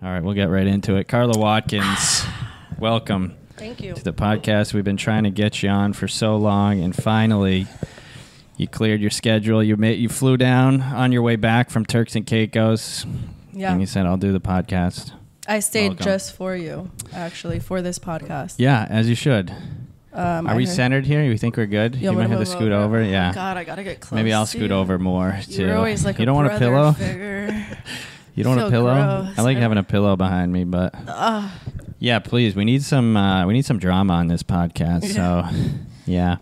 All right, we'll get right into it. Karla Watkins, welcome. Thank you. To the podcast. We've been trying to get you on for so long, and finally, you cleared your schedule. You flew down on your way back from Turks and Caicos. Yeah. And you said, I'll do the podcast. I stayed just for you, actually, for this podcast. Yeah, as you should. Are we centered here? You think we're good? You might have to scoot over. Yeah. Oh God, I gotta get close. Maybe I'll scoot over more too. You're always like you don't want a pillow? Figure. You don't want a pillow? Gross. I like having a pillow behind me, but yeah, please. We need some drama on this podcast. Yeah. So yeah,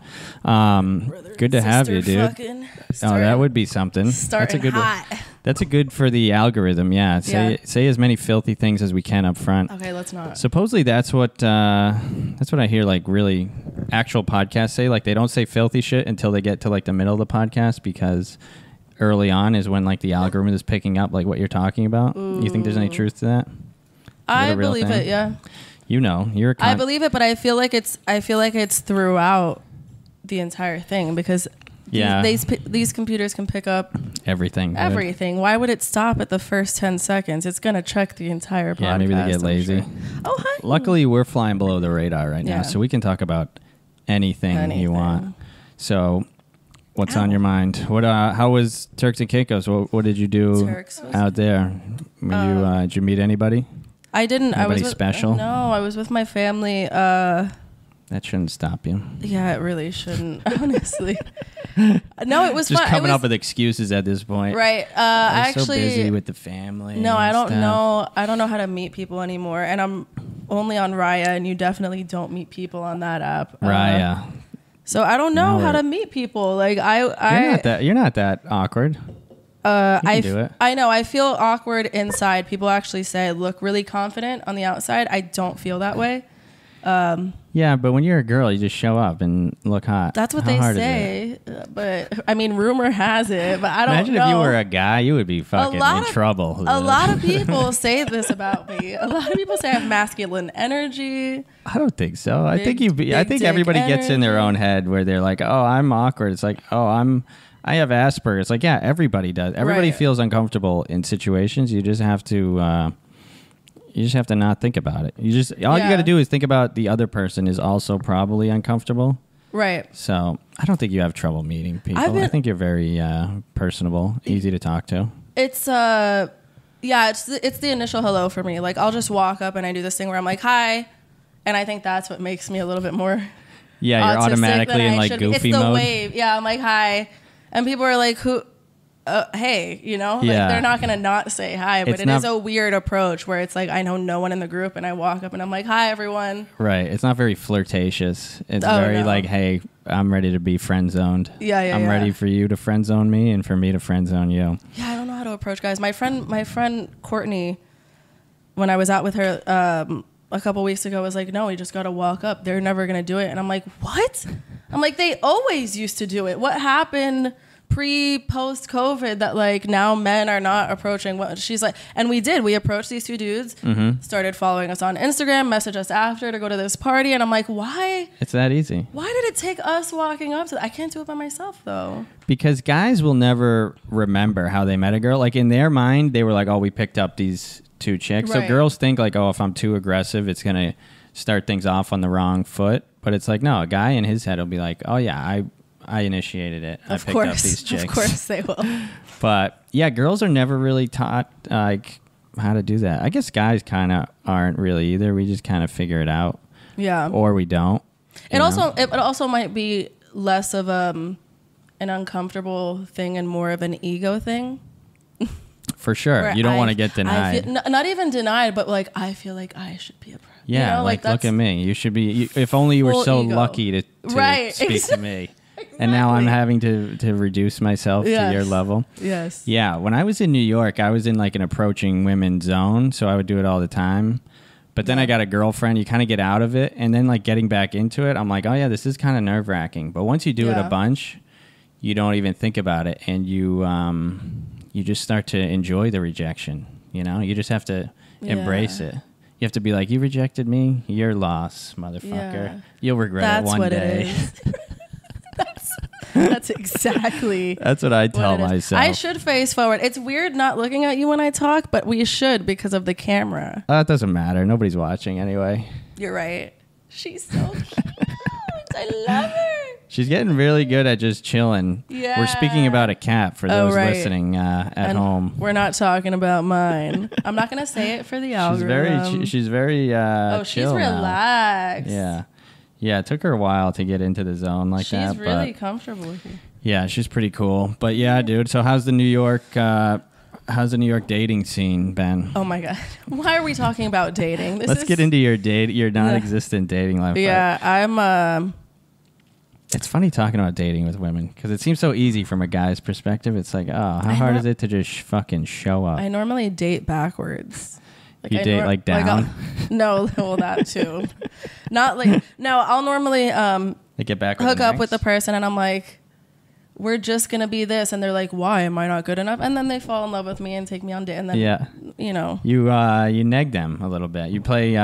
good to have you, dude. That would be something. That's a good hot. That's a good for the algorithm. Yeah. Say as many filthy things as we can up front. Okay, let's not. Supposedly that's what I hear. Like really, actual podcasts say. Like they don't say filthy shit until they get to like the middle of the podcast because early on is when like the algorithm is picking up like what you're talking about. Ooh. You think there's any truth to that? I believe it. Yeah. You know, you're. I believe it, but I feel like it's throughout the entire thing because these computers can pick up everything. Everything. Why would it stop at the first 10 seconds? It's gonna check the entire podcast. Yeah, maybe they get lazy. Sure. Oh, hi. Luckily, we're flying below the radar right now, so we can talk about anything you want. So, what's on your mind? How was Turks and Caicos? What did you do out there? Did you meet anybody? I didn't. Anybody I was special? No, I was with my family. That shouldn't stop you. Yeah, it really shouldn't. Honestly, no, it was just fun. coming up with excuses at this point. Right. I was so busy with the family. No, I don't know. I don't know how to meet people anymore, and I'm only on Raya, and you definitely don't meet people on that app. Raya. So I don't know how to meet people. Like you're not that awkward. You can do it. I know. I feel awkward inside. People actually say I look really confident on the outside. I don't feel that way. Yeah, but when you're a girl, you just show up and look hot. That's what they say. But I mean, rumor has it. But I don't know. Imagine if you were a guy, you would be fucking in trouble. A lot of people say this about me. A lot of people say I have masculine energy. I don't think so. I think everybody gets in their own head where they're like, "Oh, I'm awkward." It's like, "Oh, I have Asperger's." It's like, yeah, everybody does. Everybody feels uncomfortable in situations. You just have to. You just have to not think about it. All you got to do is think about the other person is also probably uncomfortable. Right. So I don't think you have trouble meeting people. I think you're very personable, easy to talk to. It's it's the initial hello for me. Like I'll just walk up and I do this thing where I'm like, hi. And I think that's what makes me a little bit more you're automatically in like goofy mode. It's the wave. Yeah, I'm like, hi. And people are like, who? Hey, like they're not going to not say hi, but it is a weird approach where it's like, I know no one in the group and I walk up and I'm like, hi, everyone. Right. It's not very flirtatious. It's very like, hey, I'm ready to be friend zoned. I'm ready for you to friend zone me and for me to friend zone you. Yeah, I don't know how to approach guys. My friend Courtney, when I was out with her a couple weeks ago, was like, no, we just got to walk up. They're never going to do it. And I'm like, what? I'm like, they always used to do it. What happened post COVID that like now men are not approaching what she's like? And we approached these two dudes, started following us on Instagram, messaged us after to go to this party. And I'm like, why? It's that easy. Why did it take us walking up to that? I can't do it by myself though. Because guys will never remember how they met a girl. Like in their mind, they were like, oh, we picked up these two chicks. Right. So girls think like, oh, if I'm too aggressive, it's going to start things off on the wrong foot. But it's like, no, a guy in his head will be like, oh yeah, I initiated it. I picked up these chicks. Of course they will. But yeah, girls are never really taught like how to do that. I guess guys kind of aren't really either. We just kind of figure it out. Yeah. Or we don't. It also might be less of an uncomfortable thing and more of an ego thing. For sure. You don't want to get denied. Not even denied, but like I feel like I should be a pro. Yeah, like look at me. You should be. If only you were so lucky to speak to me. Exactly. And now I'm having to reduce myself to your level. Yes. Yeah. When I was in New York, I was in like an approaching women zone. So I would do it all the time. But then I got a girlfriend. You kind of get out of it. And then like getting back into it, I'm like, oh yeah, this is kind of nerve wracking. But once you do it a bunch, you don't even think about it. And you just start to enjoy the rejection. You just have to embrace it. You have to be like, you rejected me. Your loss, motherfucker. You'll regret it one day. It is. That's exactly. That's what I tell what it is. myself. I should face forward. It's weird not looking at you when I talk, but we should because of the camera. It doesn't matter. Nobody's watching anyway. You're right. She's so cute. I love her. She's getting really good at just chilling. Yeah. We're speaking about a cat for those right. listening at home. We're not talking about mine. I'm not gonna say it for the algorithm. She's very chill she's relaxed. Now. Yeah. It took her a while to get into the zone like that. She's really comfortable with you. Yeah, she's pretty cool. But yeah, dude. So how's the New York dating scene, Ben? Oh my god, why are we talking about dating? Let's get into your non-existent dating life. Yeah, I'm. It's funny talking about dating with women because it seems so easy from a guy's perspective. It's like, how hard is it to just fucking show up? I normally date backwards. You date like down? No, well that too. Not like no. I'll normally get back hook up with the person, and I'm like, we're just gonna be this, and they're like, why am I not good enough? And then they fall in love with me and take me on date, and then you neg them a little bit. You play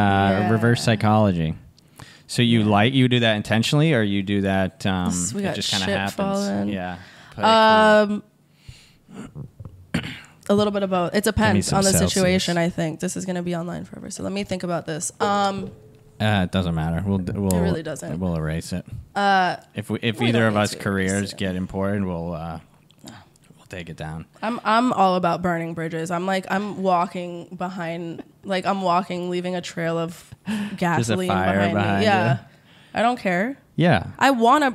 reverse psychology. So you do that intentionally, or you do that it just kind of happens? Falling. Yeah. A little bit of both. It depends on the situation. I think this is going to be online forever. So let me think about this. It doesn't matter. It really doesn't. We'll erase it. If either of us careers get important, we'll take it down. I'm all about burning bridges. I'm walking, leaving a trail of gasoline behind me. Yeah. You. I don't care. Yeah. I wanna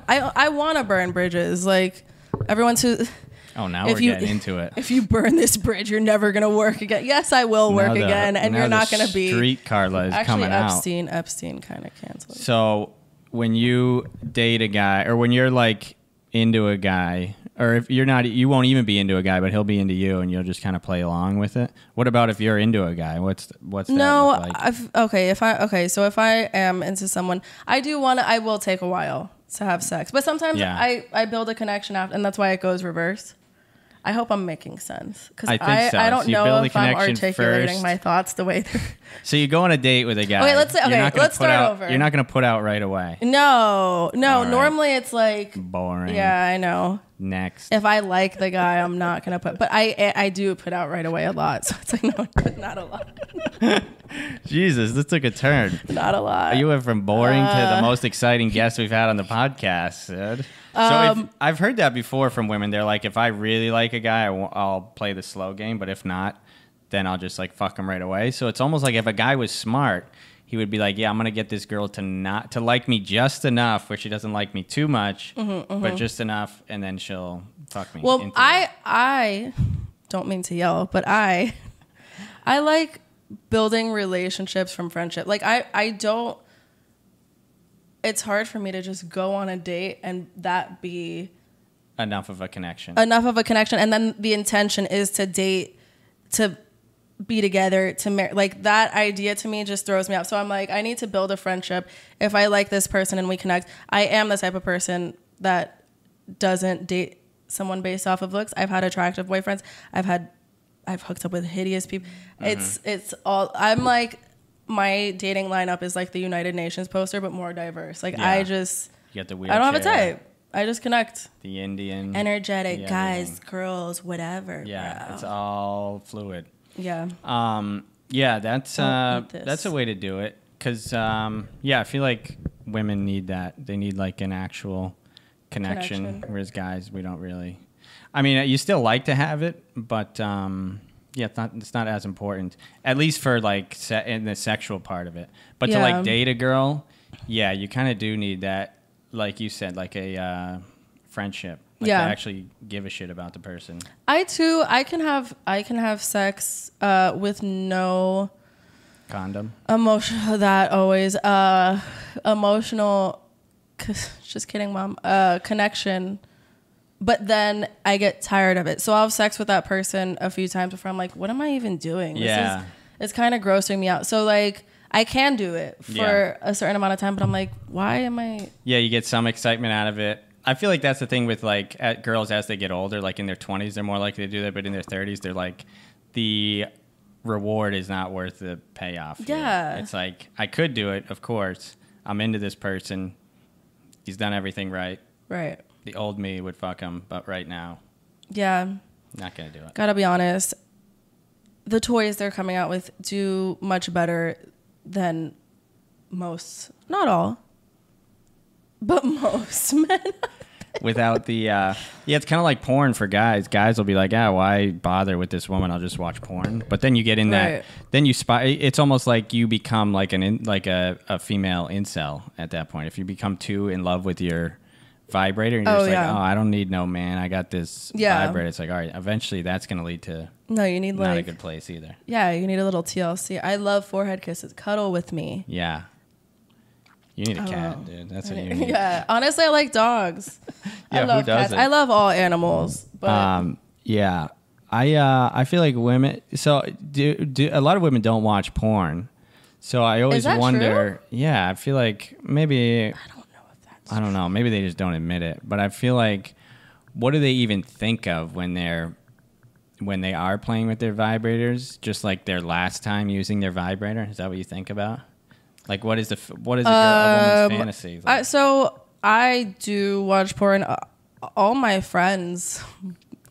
burn bridges. Like everyone's who. Oh, now we're getting into it. If you burn this bridge, you're never gonna work again. Yes, I will work again, and you're not gonna be. Street Karla is coming out. Epstein kind of canceled. So when you date a guy, or when you're like into a guy, or if you're not, you won't even be into a guy, but he'll be into you, and you'll just kind of play along with it. What about if you're into a guy? What's that look like? So if I am into someone, I will take a while to have sex, but sometimes I build a connection after, and that's why it goes reverse. I hope I'm making sense because I don't know if I'm articulating my thoughts the way they're. So you go on a date with a guy. Okay, let's start over. You're not going to put out right away. No. Right. Normally it's like boring. Yeah, I know. Next. If I like the guy, I'm not going to put. But I do put out right away a lot. So it's like no, not a lot. Jesus, this took a turn. Not a lot. You went from boring to the most exciting guest we've had on the podcast, Sid. So I've heard that before from women. They're like, if I really like a guy, I'll play the slow game. But if not, then I'll just like fuck him right away. So it's almost like if a guy was smart, he would be like, yeah, I'm going to get this girl to like me just enough where she doesn't like me too much, but just enough. And then she'll fuck me. Well, I don't mean to yell, but I like building relationships from friendship. Like I don't. It's hard for me to just go on a date and that be enough of a connection. And then the intention is to date, to be together, to marry. Like that idea to me just throws me off. So I'm like, I need to build a friendship. If I like this person and we connect, I am the type of person that doesn't date someone based off of looks. I've had attractive boyfriends. I've hooked up with hideous people. It's all, I'm like, my dating lineup is like the United Nations poster, but more diverse. Like I just, you got the I don't have a type. I just connect. The Indian. Energetic, guys, girls, whatever. Yeah, it's all fluid. Yeah. Yeah, that's a way to do it. Because, I feel like women need that. They need like an actual connection. Whereas guys, we don't really. I mean, you still like to have it, but it's not as important. At least for like in the sexual part of it. But to like date a girl, you kind of do need that. Like you said, like a friendship. Like to actually give a shit about the person. I can have sex with no condom. Emotional. That always emotional. Just kidding, Mom. Connection. But then I get tired of it. So I'll have sex with that person a few times before I'm like, what am I even doing? It's kind of grossing me out. So like I can do it for a certain amount of time, but I'm like, why am I? Yeah, you get some excitement out of it. I feel like that's the thing with like girls as they get older, like in their 20s, they're more likely to do that. But in their 30s, they're like, the reward is not worth the payoff. Yeah. Here. It's like, I could do it, of course. I'm into this person. He's done everything right. Right. The old me would fuck him, but right now, Yeah. not gonna do it. Gotta be honest. The toys they're coming out with do much better than most, not all, but most men. Without the it's kind of like porn for guys. Guys will be like, why bother with this woman? I'll just watch porn. But then you get in that, then you spy. It's almost like you become like a female incel at that point. If you become too in love with your vibrator, and you're just like, I don't need no man. I got this vibrator. It's like, all right, eventually that's gonna lead to you need not a good place either. Yeah, you need a little TLC. I love forehead kisses. Cuddle with me. Yeah. You need a cat, dude. That's what you need. Yeah, honestly, I like dogs. Yeah, I love who doesn't? cats. I love all animals. But yeah, I feel like women. So do a lot of women don't watch porn. So I always Is that wonder. True? Yeah, I feel like maybe I don't know if that's. I don't know. Maybe they just don't admit it. But I feel like, what do they even think of when they are playing with their vibrators? Just like their last time using their vibrator. Is that what you think about? Like, what is a woman's fantasy? Like, So I do watch porn. All my friends,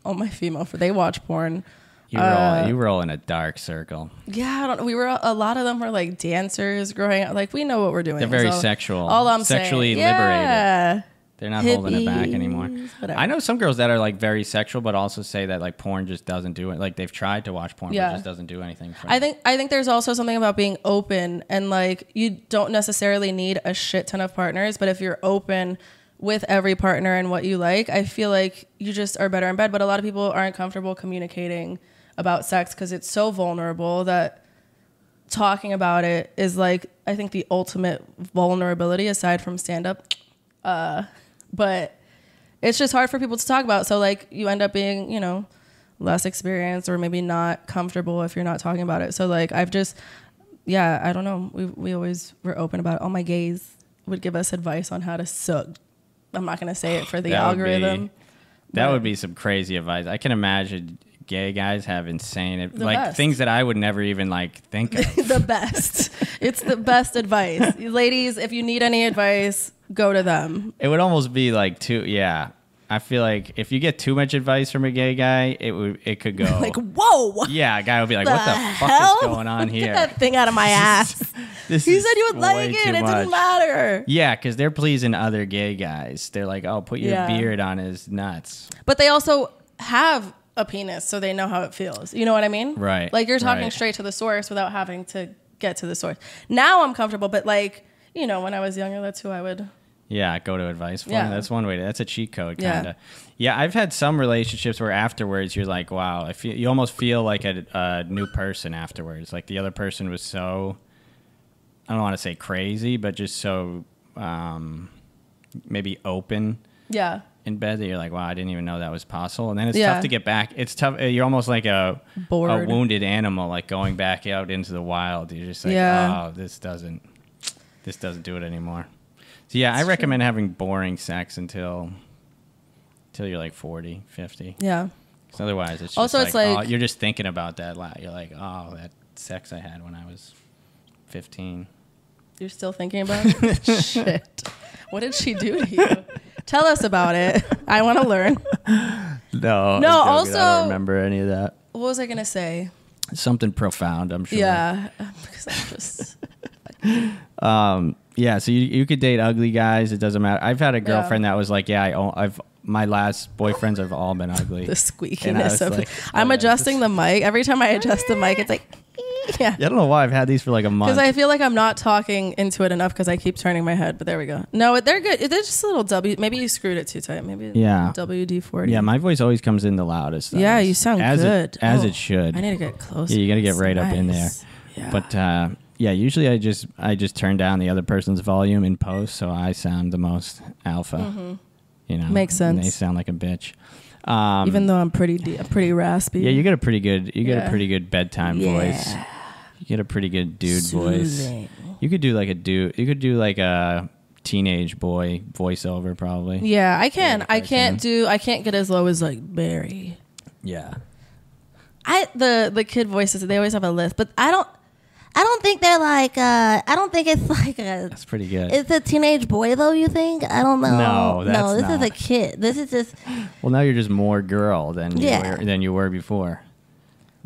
all my female, they watch porn. you roll in a dark circle. Yeah, I don't. A lot of them were like dancers growing up. Like we know what we're doing. They're very sexual. All I'm sexually saying, liberated. They're not holding it back anymore. Whatever. I know some girls that are like very sexual, but also say that like porn just doesn't do it. Like they've tried to watch porn, but it just doesn't do anything for them. I think there's also something about being open, and like you don't necessarily need a shit ton of partners, but if you're open with every partner and what you like, I feel like you just are better in bed. But a lot of people aren't comfortable communicating about sex because it's so vulnerable that talking about it is like, I think, the ultimate vulnerability aside from stand up. But it's just hard for people to talk about. So like you end up being, less experienced or maybe not comfortable if you're not talking about it. So like I don't know. We always were open about it. All my gays would give us advice on how to suck. I'm not going to say it for the algorithm. That would be some crazy advice. I can imagine gay guys have insane, best. Things that I would never even like think of. The best. It's the best advice. Ladies, if you need any advice, go to them. It would almost be like I feel like if you get too much advice from a gay guy, it could go like, whoa. Yeah, a guy would be like, what the fuck is going on here? Get that thing out of my ass. He said you would like it. It didn't matter. Yeah, because they're pleasing other gay guys. They're like, oh, put your beard on his nuts. But they also have a penis, so they know how it feels. You know what I mean? Right. Like you're talking straight to the source without having to get to the source. Now I'm comfortable, but like, when I was younger, that's who I would... Yeah, go to advice for. Yeah. That's one way. That's a cheat code, kind of. Yeah, I've had some relationships where afterwards you're like, wow, you almost feel like a new person afterwards. Like the other person was so, I don't want to say crazy, but just so maybe open. Yeah. In bed that you're like, wow, I didn't even know that was possible. And then it's tough to get back. It's tough. You're almost like a wounded animal, like going back out into the wild. You're just like, oh, this doesn't do it anymore. So yeah, I recommend having boring sex until you're like 40, 50. Yeah. Because otherwise it's just also, it's like oh, you're just thinking about that. You're like, oh, that sex I had when I was 15. You're still thinking about it? Shit. What did she do to you? Tell us about it. I want to learn. No, also, I don't remember any of that. What was I going to say? Something profound, I'm sure. Yeah. Because I'm just... Yeah, so you could date ugly guys. It doesn't matter. I've had a girlfriend that was like, my last boyfriends have all been ugly. The squeakiness of like, I'm adjusting the mic. Every time I adjust the mic, it's like, yeah. I don't know why I've had these for like a month. Because I feel like I'm not talking into it enough because I keep turning my head. But there we go. No, they're good. They're just a little W. Maybe you screwed it too tight. Maybe WD-40. Yeah, my voice always comes in the loudest. Yeah, you sound good. As it should. I need to get closer. Yeah, you got to get right up in there. Yeah. But yeah, usually I just turn down the other person's volume in post, so I sound the most alpha. Mm-hmm. Makes sense. And they sound like a bitch. Even though I'm pretty raspy. Yeah, you get a pretty good bedtime voice. You get a pretty good dude voice. You could do like a dude. You could do like a teenage boy voiceover probably. Yeah, I can. I can't get as low as like Barry. Yeah. The kid voices, they always have a list, but I I don't think they're like. I don't think it's like a. That's pretty good. It's a teenage boy though. You think? I don't know. No, that's this is a kid. This is just. Well, now you're just more girl than Yeah. than you were before.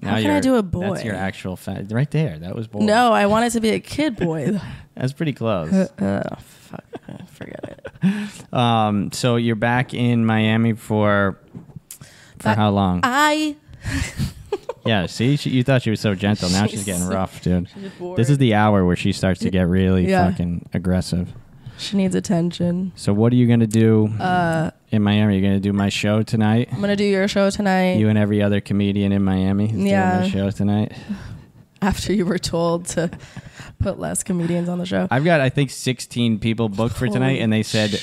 Now How can I do a boy? That's your actual right there. That was boy. No, I want it to be a kid boy. That's pretty close. Fuck, forget it. So you're back in Miami for how long? Yeah, see, you thought she was so gentle. Now she's getting rough, dude. This is the hour where she starts to get really fucking aggressive. She needs attention. So what are you going to do in Miami? You're going to do my show tonight? I'm going to do your show tonight. You and every other comedian in Miami is doing my show tonight? After you were told to put less comedians on the show. I've got, I think, 16 people booked for tonight, and they said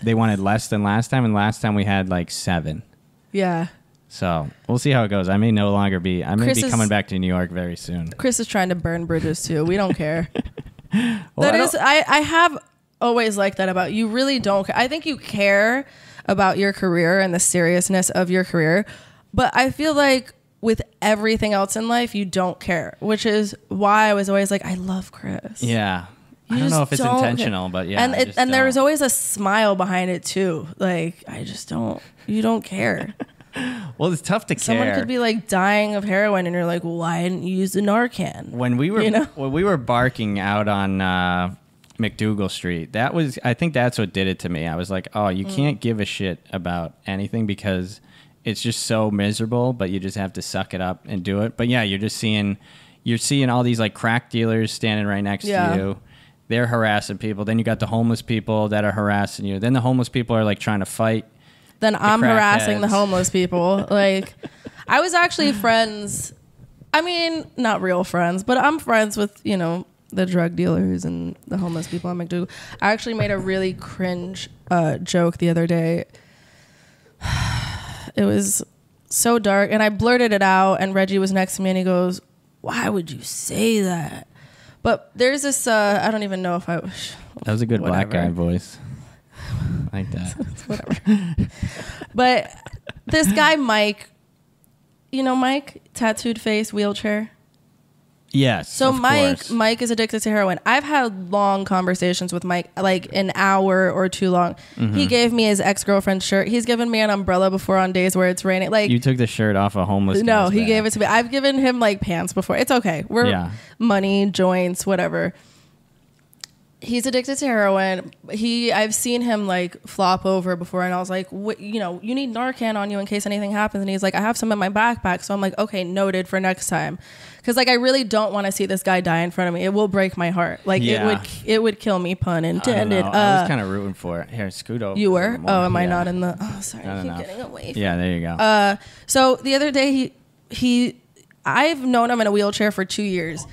they wanted less than last time, and last time we had like 7. Yeah. So we'll see how it goes. I may no longer be. I may be coming back to New York very soon. Chris is trying to burn bridges too. We don't care. Well, I have always liked that about you. Really don't care. I think you care about your career and the seriousness of your career, but I feel like with everything else in life, you don't care, which is why I was always like, I love Chris. Yeah. I don't know if it's intentional, but yeah. And there's always a smile behind it too. Like, you don't care. Well, it's tough to care. Someone could be like dying of heroin and you're like, well, why didn't you use the Narcan? When we were barking out on McDougal Street, I think that's what did it to me. I was like, oh, you can't give a shit about anything because it's just so miserable, but you just have to suck it up and do it. But yeah, you're seeing all these like crack dealers standing right next to you. They're harassing people. Then you got the homeless people that are harassing you. Then the homeless people are like trying to fight. Then I'm harassing the homeless people. Like, I was actually friends. I mean, not real friends, but I'm friends with, the drug dealers and the homeless people on McDougal. I actually made a really cringe joke the other day. It was so dark, and I blurted it out, and Reggie was next to me, and he goes, "Why would you say that?" But there's this, I don't even know if I... That was a good black guy voice. Like that. Whatever. But this guy, Mike, Mike, tattooed face, wheelchair. Yes. So of course. Mike is addicted to heroin. I've had long conversations with Mike, like an hour or too long. Mm-hmm. He gave me his ex-girlfriend's shirt. He's given me an umbrella before on days where it's raining. Like, you took the shirt off a homeless guy's No, he back. gave it to me. I've given him like pants before. It's okay. We're money, joints, whatever. He's addicted to heroin. I've seen him like flop over before, and I was like, you need Narcan on you in case anything happens. And he's like, I have some in my backpack. So I'm like, okay, noted for next time. Because like I really don't want to see this guy die in front of me. It will break my heart. Like it would kill me. Pun intended. I was kind of rooting for it. Here, scoot over. You were? Oh, am I not in the? Oh, sorry. I keep getting away. Yeah, there you go. So the other day I've known him in a wheelchair for 2 years.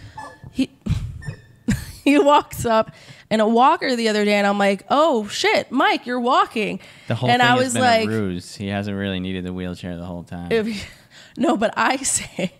He walks up in a walker the other day, and I'm like, "Oh shit, Mike, you're walking." The whole thing has been a ruse. He hasn't really needed the wheelchair the whole time. No, but I say,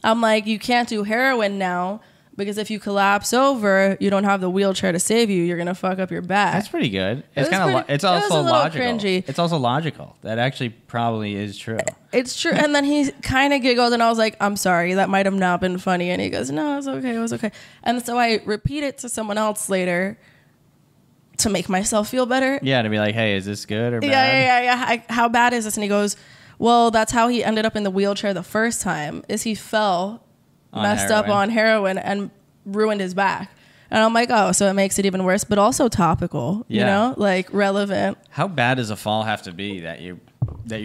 I'm like, you can't do heroin now because if you collapse over, you don't have the wheelchair to save you. You're gonna fuck up your back. That's pretty good. It's kind of. It's also logical. Cringy. It's also logical. That actually probably is true. It's true. And then he kind of giggled, and I was like, I'm sorry, that might have not been funny. And he goes, no, it was okay. It was okay. And so I repeat it to someone else later to make myself feel better. Yeah, to be like, hey, is this good or bad? Yeah. How bad is this? And he goes, well, that's how he ended up in the wheelchair the first time, is he fell, messed up on heroin, and ruined his back. And I'm like, oh, so it makes it even worse, but also topical, like relevant. How bad does a fall have to be that you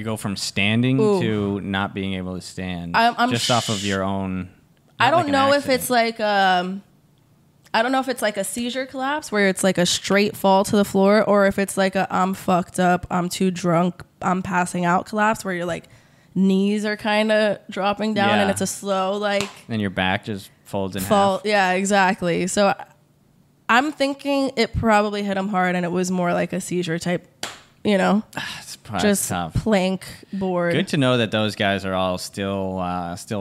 go from standing to not being able to stand just off of your own? I don't know if it's like I don't know if it's like a seizure collapse where it's like a straight fall to the floor, or if it's like a I'm fucked up, I'm too drunk, I'm passing out collapse where your like knees are kind of dropping down and it's a slow like. And your back just folds in half. Yeah, exactly. So I'm thinking it probably hit him hard, and it was more like a seizure type, It's just tough. Plank board. Good to know that those guys are all still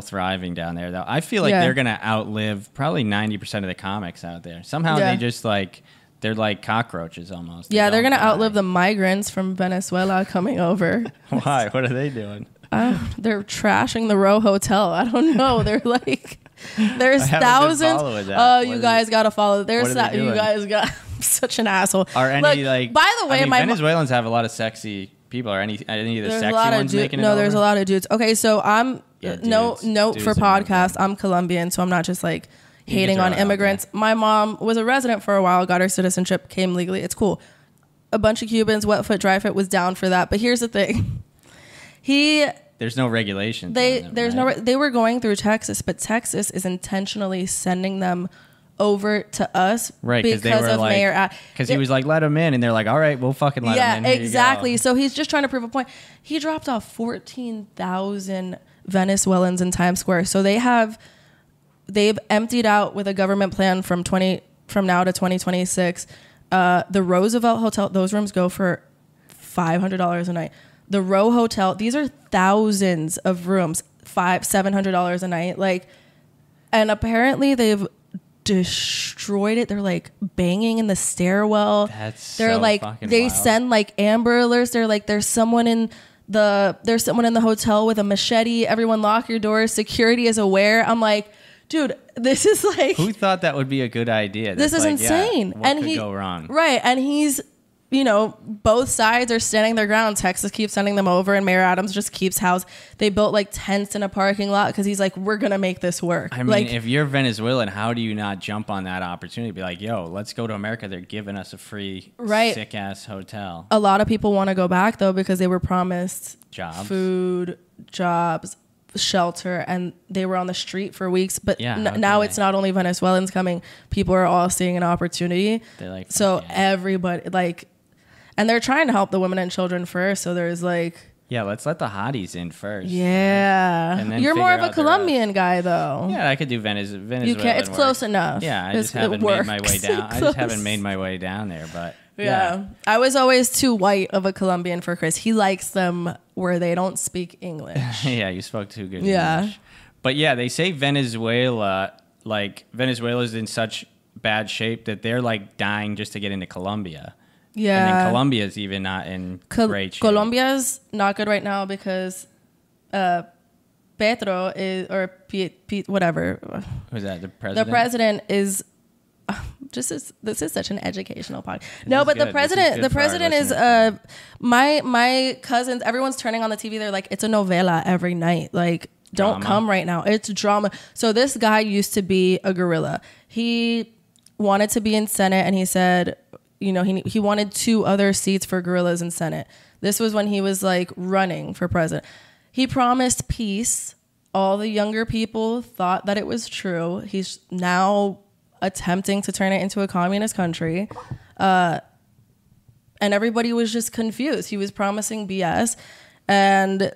thriving down there, though. I feel like they're gonna outlive probably 90% of the comics out there. Somehow they just like they're like cockroaches almost. They're gonna outlive the migrants from Venezuela coming over. Why? What are they doing? They're trashing the Row Hotel. I don't know. They're like There's thousands. Oh, you What guys got to follow. There's what are they you doing? guys got I'm such an asshole. Are any Look, by the way, I mean, my Venezuelans have a lot of sexy people. Are any of the there's sexy a lot of ones dudes. making it No, there's over? a lot of dudes. Okay, so I'm Yeah, note dudes for are podcast. good. I'm Colombian, so I'm not just like You can hating throw on it out immigrants. My mom was a resident for a while, got her citizenship, came legally. It's cool. A bunch of Cubans, wet foot, dry foot was down for that. But here's the thing. There's no regulations. They were going through Texas, but Texas is intentionally sending them over to us Right, because they were of like, Mayor. Because he was like, let him in, and they're like, all right, we'll fucking let him in. Yeah, Here you exactly. go. So he's just trying to prove a point. He dropped off 14,000 Venezuelans in Times Square. So they've emptied out with a government plan from now to 2026. The Roosevelt Hotel, those rooms go for $500 a night. The Row Hotel, these are thousands of rooms, $700 a night. Like, and apparently they've destroyed it. They're like banging in the stairwell. They're so like fucking they wild. send like Amber Alerts. They're like there's someone in the hotel with a machete. Everyone lock your doors. Security is aware. I'm like, dude, this is like Who thought that would be a good idea? this is That's insane. What and could he go wrong? Right, and he's both sides are standing their ground. Texas keeps sending them over, and Mayor Adams just keeps They built like tents in a parking lot because he's like, we're gonna make this work. I mean, like, if you're Venezuelan, how do you not jump on that opportunity? Be like, yo, let's go to America. They're giving us a free, Right. sick ass hotel. a lot of people want to go back though because they were promised Jobs. food, jobs, shelter, and they were on the street for weeks. But Yeah, how now can it's they? not only Venezuelans coming; people are all seeing an opportunity. They're like, so fuck yeah. everybody like, and they're trying to help the women and children first. So there's like, Yeah, let's let the hotties in first. yeah, And then you're more figure of a out the Colombian guy though. Yeah, I could do Venezuela. You can't. It's close enough. Yeah, I It's- just haven't it made my way works. down. I Close. just haven't made my way down there, but Yeah. I was always too white of a Colombian for Chris. He likes them where they don't speak English. yeah, you spoke too good Yeah. English. But yeah, they say Venezuela's in such bad shape that they're like dying just to get into Colombia. Yeah. And then Colombia's even not in great shape. Colombia's not good right now because Petro is, or Pete, whatever. Who's that? The president? The president is this is such an educational podcast. No, is but good. the president, This is good for our is listeners. my cousins. Everyone's turning on the TV. They're like, it's a novela every night. Like, don't Drama. come right now. It's drama. So this guy used to be a guerrilla. He wanted to be in Senate, and he said, he wanted 2 other seats for guerrillas in Senate. This was when he was like running for president. He promised peace. All the younger people thought that it was true. He's now attempting to turn it into a communist country. And everybody was just confused. He was promising BS. And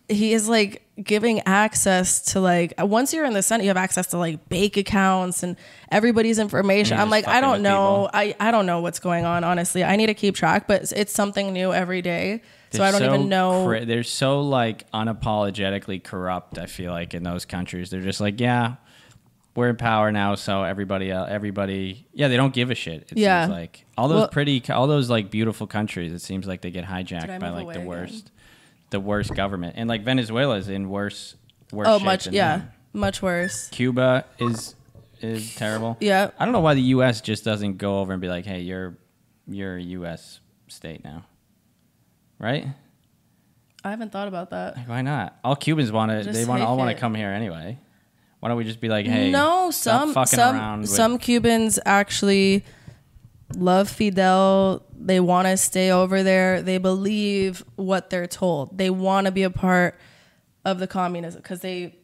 he is like giving access to like, once you're in the Senate, you have access to like bank accounts and everybody's information. And I'm you're like, just I fucking don't with know. I don't know what's going on, honestly. I need to keep track, but it's something new every day. So I don't even know. They're so like unapologetically corrupt. I feel like in those countries, they're just like, yeah, we're in power now, so everybody, yeah, they don't give a shit. It Yeah. seems like all those like beautiful countries. It seems like they get hijacked by move like away the worst government, and like Venezuela is in worse. Oh, shape much, than yeah, them. much worse. Cuba is terrible. Yeah. I don't know why the U.S. just doesn't go over and be like, hey, you're a U.S. state now. Right? I haven't thought about that. Like, why not? All Cubans want to. Just They want all take want it. to come here anyway. Why don't we just be like, hey? No, stop fucking around with- some Cubans actually love Fidel. They want to stay over there. They believe what they're told. They want to be a part of the communism because they,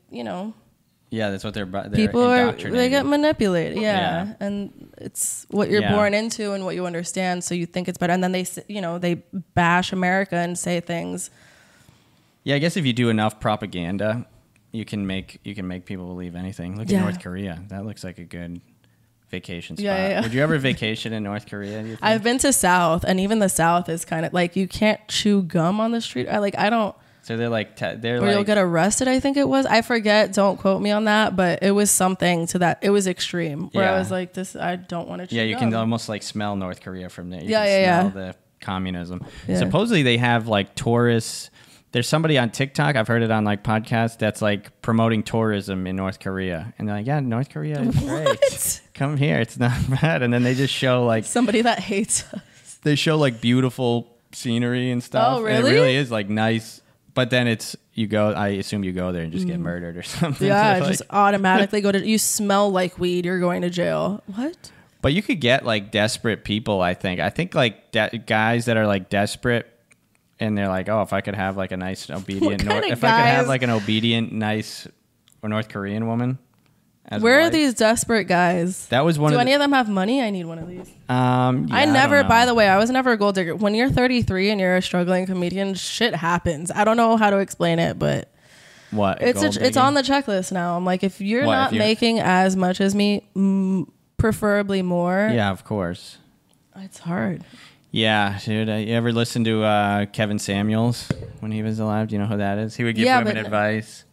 Yeah, that's what they're people are indoctrinated. they get manipulated. Yeah. Yeah, and it's what you're Yeah. born into and what you understand. So you think it's better, and then they bash America and say things. Yeah, I guess if you do enough propaganda, you can make people believe anything. Look Yeah. at North Korea. That looks like a good vacation spot. Yeah. Would you ever vacation in North Korea? Do you think? I've been to South, and even the South is kind of like you can't chew gum on the street. I don't. So they're like they're Or like you'll get arrested, I think it was. I forget. Don't quote me on that, but it was something to that. It was extreme. Where Yeah. I was like, "This, I don't want to." Yeah, you can almost like smell North Korea from there. You Yeah, can yeah, smell the communism. Yeah. Supposedly they have like tourists there's somebody on TikTok, I've heard it on like podcasts, that's like promoting tourism in North Korea. And they're like, yeah, North Korea is great. Come here. It's not bad. And then they just show like somebody that hates us. They show like beautiful scenery and stuff. Oh, really? And it really is like nice. But then I assume you go there and just get murdered or something. Yeah, So, just automatically you smell like weed, you're going to jail. What? But you could get like desperate people, I think. I think like guys that are like desperate and they're like, oh, if I could have like a nice obedient, if I could have like an obedient, nice North Korean woman. Where are these desperate guys? That was one. Do any of them have money? I need one of these. Yeah, I never. By the way, I was never a gold digger. When you're 33 and you're a struggling comedian, shit happens. I don't know how to explain it, but what it's on the checklist now. I'm like, if you're not making as much as me, preferably more. Yeah, of course. It's hard. Yeah, dude. You ever listen to Kevin Samuels when he was alive? Do you know who that is? He would give women advice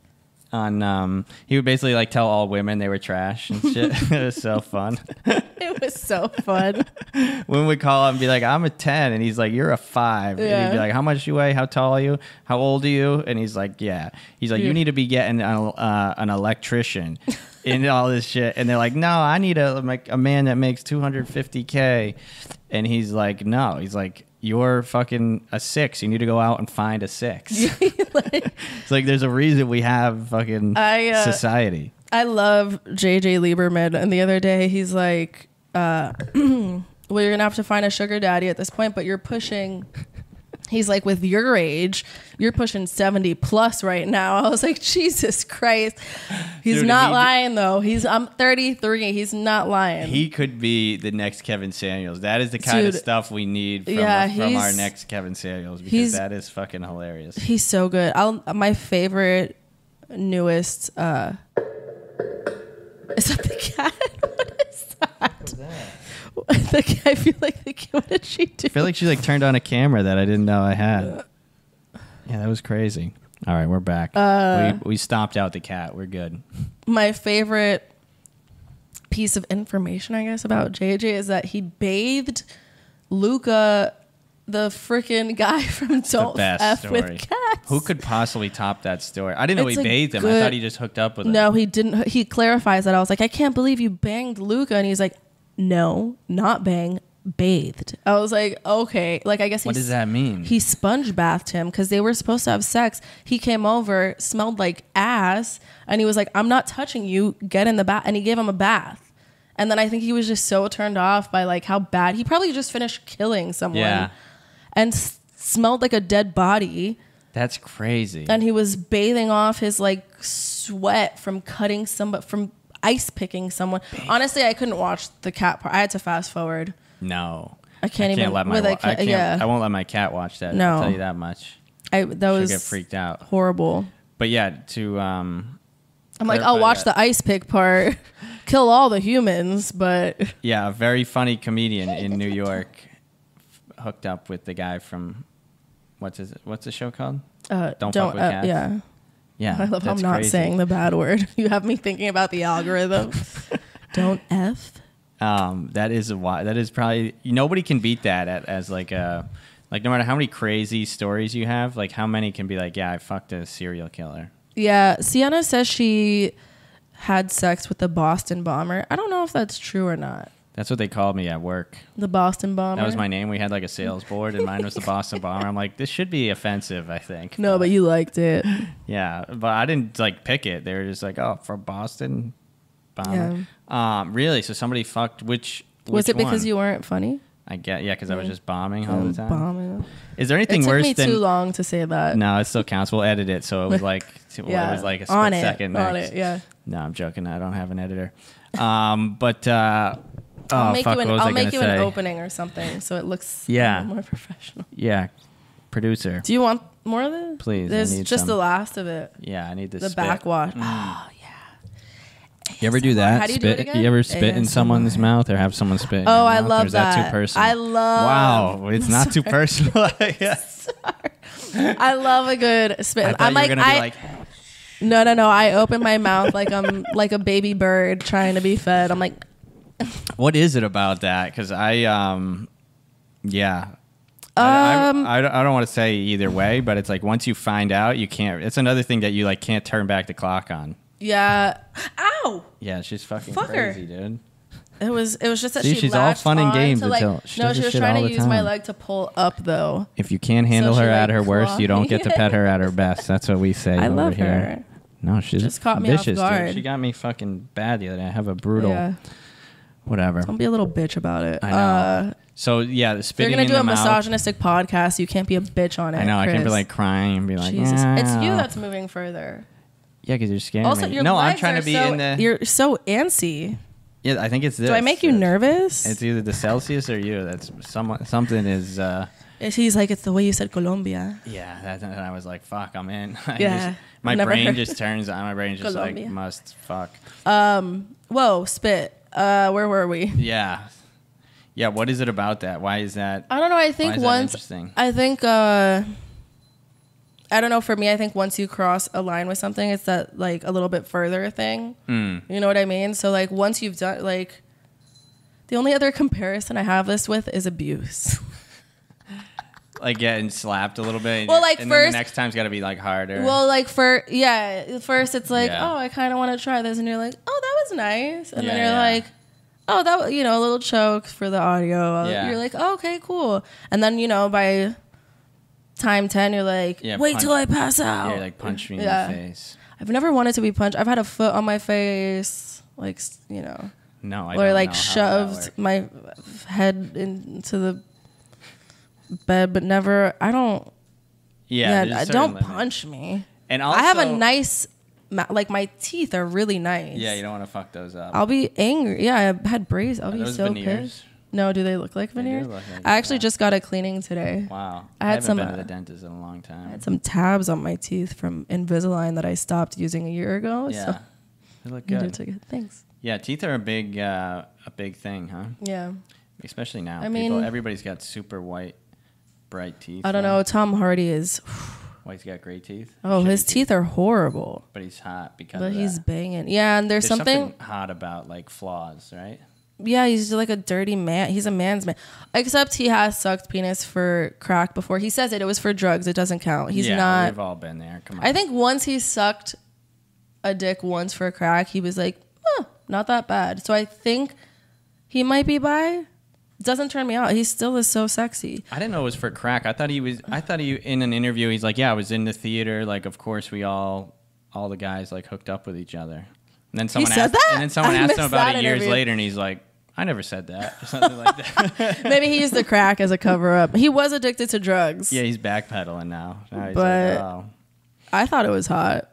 on. He would basically like tell all women they were trash and shit. It was so fun. It was so fun. Women would call him and be like, "I'm a 10," and he's like, "You're a 5." Yeah. And he'd be like, "How much do you weigh? How tall are you? How old are you?" And he's like, "Yeah." He's like, "You need to be getting an electrician." And all this shit, and they're like, "No, I need a man that makes $250K," and he's like, "No," he's like, "You're fucking a 6. You need to go out and find a 6." It's like there's a reason we have fucking society. I love JJ Lieberman, and the other day he's like, "Well, you're gonna have to find a sugar daddy at this point, but you're pushing." He's like, with your age, you're pushing 70 plus right now. I was like, Jesus Christ. He's not lying, though. I'm 33. He's not lying. He could be the next Kevin Samuels. That is the kind of stuff we need from our next Kevin Samuels, because that is fucking hilarious. He's so good. My favorite, newest... is that the cat? What is that? I feel like what did she do? I feel like she like turned on a camera that I didn't know I had. Yeah, that was crazy. All right, we're back. We stomped out the cat. We're good. My favorite piece of information, I guess, about JJ is that he bathed Luca, the freaking guy from Don't F story. With Cats. Who could possibly top that story? I didn't know he bathed him. I thought he just hooked up with him. No, he didn't. He clarifies that. I was like, I can't believe you banged Luca. And he's like, no, not bang, bathed. I was like, okay. Like, I guess what does that mean? He sponge bathed him because they were supposed to have sex. He came over, smelled like ass, and he was like, I'm not touching you. Get in the bath. And he gave him a bath. And then I think he was just so turned off by like how bad. He probably just finished killing someone and smelled like a dead body. That's crazy. And he was bathing off his like sweat from cutting somebody, from ice picking someone. Honestly, I couldn't watch the cat part. I had to fast forward. No, I can't let my I won't let my cat watch that. No, I'll tell you that much. That was get freaked out. Horrible. But yeah, to I'm like, I'll watch the ice pick part, kill all the humans, but yeah, a very funny comedian in New York hooked up with the guy from what's the show called? Don't Fuck With Cats. Yeah. Yeah, I love how I'm not saying the bad word. You have me thinking about the algorithm. Don't F. That is probably nobody can beat that as like no matter how many crazy stories you have, like how many can be like, yeah, I fucked a serial killer. Yeah, Sienna says she had sex with the Boston bomber. I don't know if that's true or not. That's what they called me at work. The Boston bomber. That was my name. We had like a sales board, and mine was the Boston bomber. I'm like, this should be offensive, I think. No, but you liked it. Yeah, but I didn't like pick it. They were just like, oh, from Boston bomber. Yeah. Really? So somebody fucked which was it because one? You weren't funny? I get because I was just bombing all the time. Bombing. Is there anything worse than? It took me too long to say that. No, it still counts. We'll edit it, so it was like it was like a split second next. On it, yeah. No, I'm joking. I don't have an editor. But. I'll make you an opening or something so it looks more professional. Yeah. Producer. Do you want more of this? Please. There's just the last of it. Yeah, I need this. The backwash. Oh, yeah. You ever do that? How do you do it again? You ever spit in someone's mouth or have someone spit in your mouth? I love or is that. Too personal? Wow. It's not too personal. I love a good spit. I'm like, No. I open my mouth like I'm like a baby bird trying to be fed. I'm like, what is it about that? Because I don't want to say either way, but it's like once you find out, you can't. It's another thing that you like can't turn back the clock on. Yeah. Ow. Yeah, she's fucking Fuck her. crazy, dude. It was just that See, she she's all latched fun and on games to, like, until she no, does she this was shit trying all to the use my time. leg to pull up though. If you can't handle So her she, at like, her worst, you don't get to pet her at her clawed. best. That's what we say I over love here. her. No, she's Just caught me off vicious, guard. dude. She got me fucking bad the other day. I have a brutal, Yeah. whatever. Don't be a little bitch about it. I know. So yeah, the If you're spitting gonna in do the a mouth. misogynistic podcast, you can't be a bitch on it. I know. I can't be Chris. like crying and be like, Jesus. "Yeah." It's you that's moving further. Yeah, because you're scaring Also, me. your No, I'm legs trying are to be so, in the. You're so antsy. Yeah, I think it's this. Do I make you nervous? It's either the Celsius or you. That's something is. He's like, it's the way you said Colombia. Yeah, and I was like, "Fuck, I'm in." My Never brain heard- just turns on. My brain just Colombia. like must fuck. Whoa, spit. Where were we? Yeah, yeah. What is it about that? Why is that? I don't know. I Why think is that once. interesting? I think. I don't know. For me, I think once you cross a line with something, it's that like a little bit further thing. You know what I mean? So like once you've done like, the only other comparison I have this with is abuse. Like getting slapped a little bit. Well, like, and first- then the next time's got to be like harder. Well, like first it's like, Yeah. oh, I kind of want to try this, and you're like, oh, that was nice, and then Yeah, you're yeah. like, oh, that was, a little choke for the audio. Yeah. You're like, oh, okay, cool, and then by time 10, you're like, Yeah, wait punch- till I pass out. Yeah, like punch me Yeah. in the face. I've never wanted to be punched. I've had a foot on my face, like No, I or don't like know how that shoved works. my head into the bed, but never. I don't. Yeah, there's a certain don't limit. punch me. And also, I have a nice, like my teeth are really nice. Yeah, you don't want to fuck those up. I'll be angry. Yeah, I had braids. I'll Are be those so veneers? pissed. No, do they look like They do veneers? look like I actually that. just got a cleaning today. Wow, I had haven't some, been to the dentist in a long time. I had some tabs on my teeth from Invisalign that I stopped using a year ago. Yeah, So they look you good. took it. Thanks. Yeah, teeth are a big thing, huh? Yeah. Especially now. I mean- Everybody's got super white, bright teeth. I don't now. know. Tom Hardy is. White's got great teeth. Oh, Shitty his teeth are horrible. But he's hot because But of he's that. banging. Yeah, and there's something. hot about like flaws, right? Yeah, he's like a dirty man. He's a man's man. Except he has sucked penis for crack before. He says it was for drugs. It doesn't count. He's yeah, not. We've all been there. Come on. I think once he sucked a dick once for crack, he was like, not that bad. So I think he might be bi. Doesn't turn me out. He still is so sexy. I didn't know it was for crack. I thought he in an interview he's like, yeah, I was in the theater. Like, of course we all the guys like hooked up with each other. And then someone said asked, that? and then someone I asked him missed about that it years interview. later, and he's like, I never said that or something like that. Maybe he used the crack as a cover up. He was addicted to drugs. Yeah, he's backpedaling now. Now he's But- like, oh. I thought it was hot.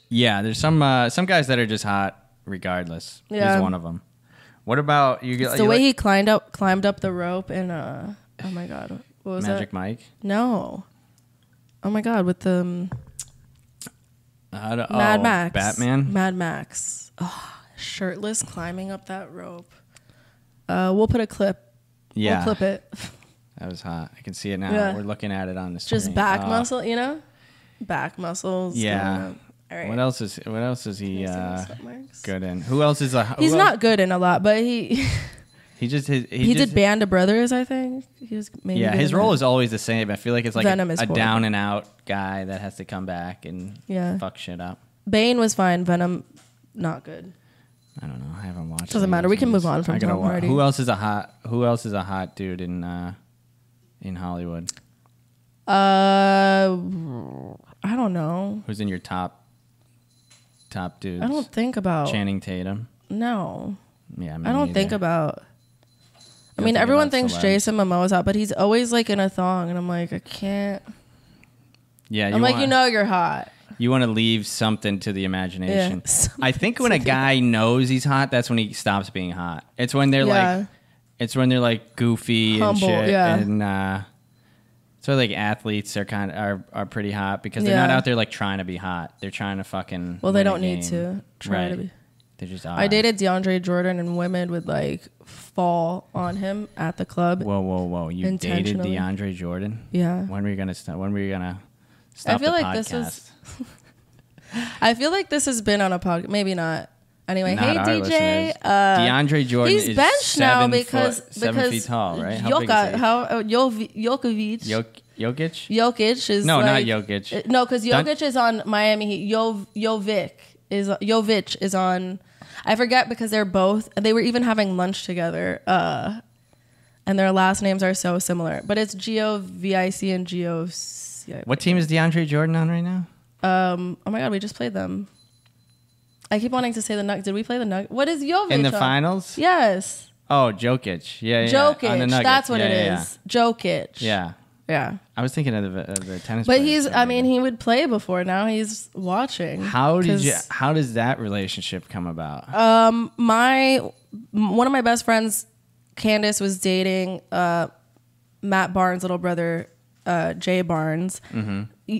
Yeah, there's some guys that are just hot regardless. Yeah. He's one of them. What about you? It's the way he climbed up the rope and oh my god, what was Magic that? Mike. No. Oh my god, with the Mad Max. Batman. Mad Max. Oh, shirtless climbing up that rope. We'll put a clip. Yeah, We'll clip it. that was hot. I can see it now. Yeah. We're looking at it on the screen. Just back Oh. muscle, back muscles. Yeah. going up. All right. What else is he Can you see my sweat marks? good in? Who else is He's not good in a lot, but he He just he did Band of Brothers, I think. He was maybe Yeah, good his in role that. is always the same. I feel like it's like Venom is a horrible. down and out guy that has to come back and fuck shit up. Bane was fine. Venom, not good. I don't know. I haven't watched. Doesn't any of matter. those We can move movies. on from I gotta Tom wa- Hardy. Who else is a hot dude in Hollywood? I don't know. Who's in your top dudes? I don't think about. Channing Tatum. No, Yeah, me I don't think neither. about. I don't mean, think everyone about thinks celebs. Jason Momoa's hot, but he's always like in a thong, and I'm like, I can't. Yeah, I'm like, you're hot. You want to leave something to the imagination. Yeah. I think when a guy knows he's hot, that's when he stops being hot. It's when they're like goofy Humble, and shit, yeah. and so like athletes are pretty hot because they're not Yeah. out there like trying to be hot. They're trying to fucking. Well, they win a don't need game. to try to be. They just are. I dated DeAndre Jordan, and women would like fall on him at the club. Whoa! You dated Intentionally. DeAndre Jordan? Yeah. When were you gonna stop? When were you gonna stop I feel the like podcast? I feel like this has been on a podcast. Maybe not. Anyway, Not hey our DJ. listeners. DeAndre Jordan He's is benched now 7 feet tall, right? How big is he? Jokovic. Jokic? Jokic is No, like, not Jokic. No, because Jokic is on Miami Heat. Jovic is on. I forget because they were even having lunch together. And their last names are so similar, but it's Govic and Gio. What team is DeAndre Jordan on right now? Oh my God, we just played them. I keep wanting to say the Nuggets. Did we play the Nuggets? What is Jovic In the on? finals? Yes. Oh, Jokic. Yeah. Jokic. On the Nuggets. That's what it Yeah. is. Jokic. Yeah. Yeah. I was thinking of the tennis. But player. he would play before. Now he's watching. How does that relationship come about? One of my best friends, Candace, was dating Matt Barnes' little brother, Jay Barnes,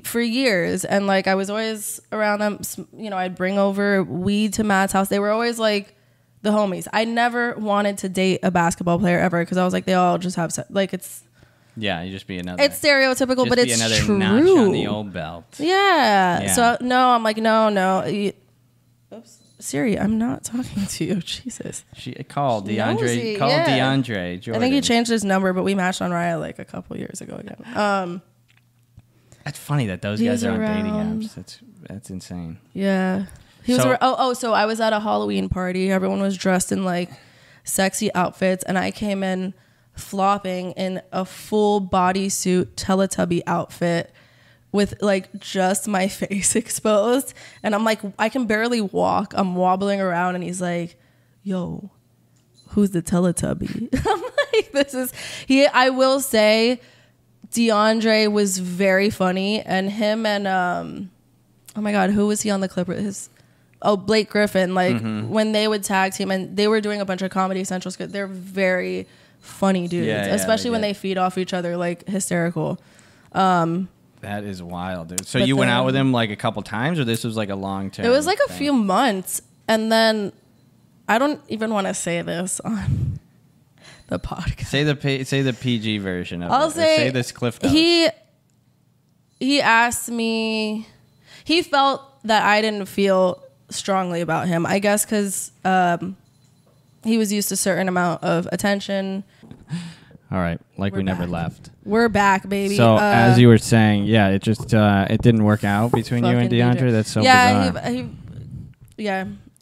for years. And like, I was always around them. You know, I'd bring over weed to Matt's house. They were always like the homies. I never wanted to date a basketball player ever because I was like, they all just have like it's. Yeah, you just be another. It's stereotypical, just but be it's another true. notch on the old belt. Yeah. So no, I'm like, no. Oops, Siri, I'm not talking to you. Jesus. She called DeAndre. Nosy, Called yeah. DeAndre Jordan. I think he changed his number, but we matched on Raya like a couple years ago again. That's funny that those He's guys are on dating around. apps. That's insane. Yeah. He was. So I was at a Halloween party. Everyone was dressed in like sexy outfits, and I came in flopping in a full bodysuit Teletubby outfit with like just my face exposed, and I'm like, I can barely walk. I'm wobbling around, and he's like, "Yo, who's the Teletubby?" I'm like, "This is he." I will say, DeAndre was very funny, and him and oh my God, who was he on the Clippers? Blake Griffin. Like when they would tag team, and they were doing a bunch of Comedy Central skits. They're very funny dudes, especially when they feed off each other, like hysterical. That is wild, dude. So you went out with him like a couple times, or this was like a long term? It was like a few months, and then I don't even want to say this on the podcast. Say the PG version of I'll it. say this Cliff Notes. He asked me. He felt that I didn't feel strongly about him. I guess because he was used to a certain amount of attention. All right, like we never back. left. We're back, baby. So as you were saying, yeah, it just it didn't work out between you and DeAndre. That's so bizarre.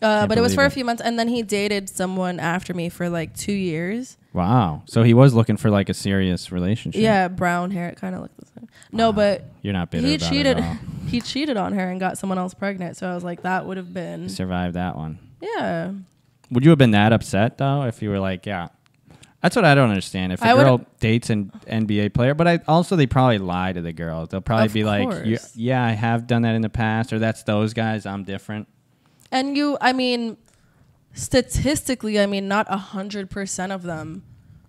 But it was for a few months, and then he dated someone after me for like 2 years. Wow. So he was looking for like a serious relationship. Yeah, brown hair. It kind of looked the same. No, but you're not bitter he about cheated. it at all. He cheated on her and got someone else pregnant. So I was like, that would have been Survived that one. Yeah. Would you have been that upset though if you were like, yeah? That's what I don't understand. If a girl dates an NBA player, but they probably lie to the girl. They'll probably be like, yeah, I have done that in the past, or that's those guys. I'm different. And statistically, not 100% of them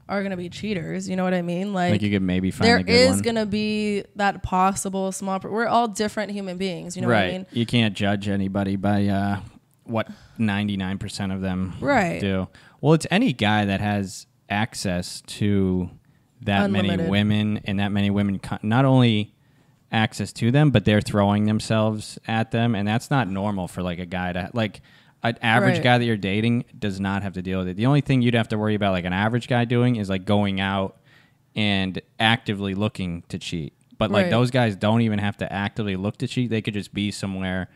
are going to be cheaters. You know what I mean? Like you could maybe find there a good one. is going to be that possible small. We're all different human beings. You know what I mean? You can't judge anybody by what 99% of them do. Well, it's any guy that has access to that Unlimited. many women, and that many women not only access to them, but they're throwing themselves at them, and that's not normal for like a guy to like. An average guy that you're dating does not have to deal with it. The only thing you'd have to worry about, like an average guy doing, is like going out and actively looking to cheat. But like those guys don't even have to actively look to cheat. They could just be somewhere